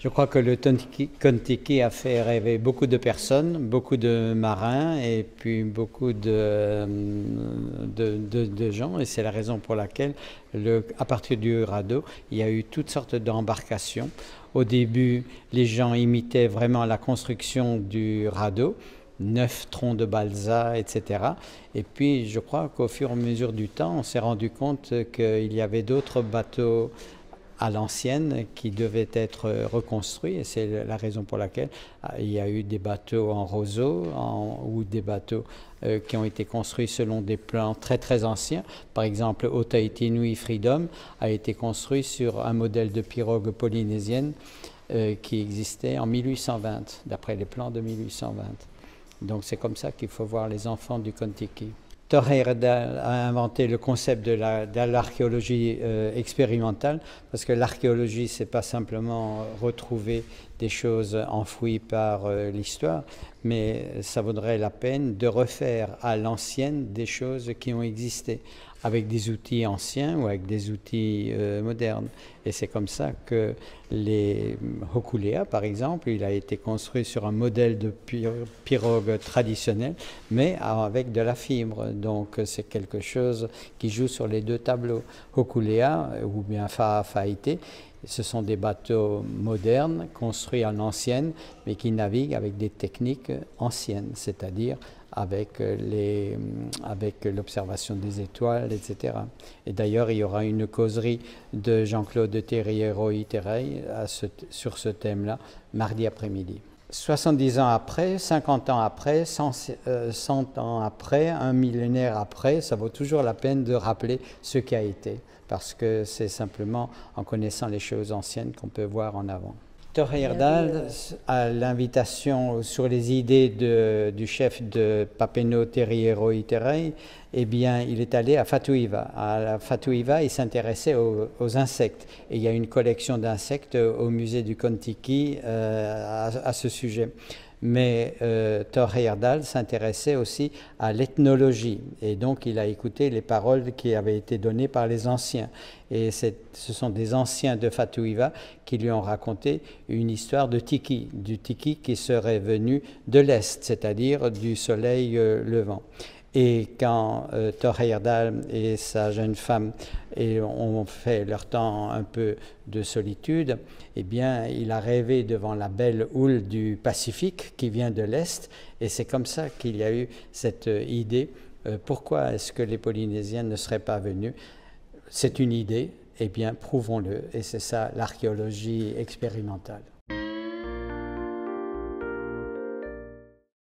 Je crois que le Kon-Tiki a fait rêver beaucoup de personnes, beaucoup de marins et puis beaucoup de gens. Et c'est la raison pour laquelle, à partir du radeau, il y a eu toutes sortes d'embarcations. Au début, les gens imitaient vraiment la construction du radeau, 9 troncs de balsa, etc. Et puis, je crois qu'au fur et à mesure du temps, on s'est rendu compte qu'il y avait d'autres bateaux à l'ancienne qui devaient être reconstruits, et c'est la raison pour laquelle il y a eu des bateaux en roseau ou des bateaux qui ont été construits selon des plans très très anciens. Par exemple, Ōtaiti Nui Freedom a été construit sur un modèle de pirogue polynésienne qui existait en 1820, d'après les plans de 1820. Donc c'est comme ça qu'il faut voir les enfants du Kon-Tiki. Thor Heyerdahl a inventé le concept de l'archéologie expérimentale, parce que l'archéologie, c'est pas simplement retrouver des choses enfouies par l'histoire, mais ça vaudrait la peine de refaire à l'ancienne des choses qui ont existé, avec des outils anciens ou avec des outils modernes. Et c'est comme ça que les Hokulea, par exemple, il a été construit sur un modèle de pirogue traditionnelle, mais avec de la fibre. Donc c'est quelque chose qui joue sur les deux tableaux. Hokulea ou bien Fa'afafite, ce sont des bateaux modernes, construits à l'ancienne, mais qui naviguent avec des techniques anciennes, c'est-à-dire avec l'observation des étoiles, etc. Et d'ailleurs, il y aura une causerie de Jean-Claude Terrier-Roy-Terreil sur ce thème-là, mardi après-midi. 70 ans après, 50 ans après, 100 ans après, un millénaire après, ça vaut toujours la peine de rappeler ce qui a été, parce que c'est simplement en connaissant les choses anciennes qu'on peut voir en avant. Thor Heyerdahl, à l'invitation sur les idées du chef de Papeno Terrier-Roy-Terreil, eh bien, il est allé à Fatu'iva. À Fatu'iva, il s'intéressait aux insectes. Et il y a une collection d'insectes au musée du Kon-Tiki à ce sujet. Mais Thor Heyerdahl s'intéressait aussi à l'ethnologie, et donc il a écouté les paroles qui avaient été données par les anciens. Et ce sont des anciens de Fatu'iva qui lui ont raconté une histoire de Tiki, du Tiki qui serait venu de l'Est, c'est-à-dire du soleil levant. Et quand Thor Heyerdahl et sa jeune femme ont fait leur temps un peu de solitude, eh bien, il a rêvé devant la belle houle du Pacifique qui vient de l'Est, et c'est comme ça qu'il y a eu cette idée. Pourquoi est-ce que les Polynésiens ne seraient pas venus? C'est une idée, eh bien, prouvons-le, et c'est ça l'archéologie expérimentale.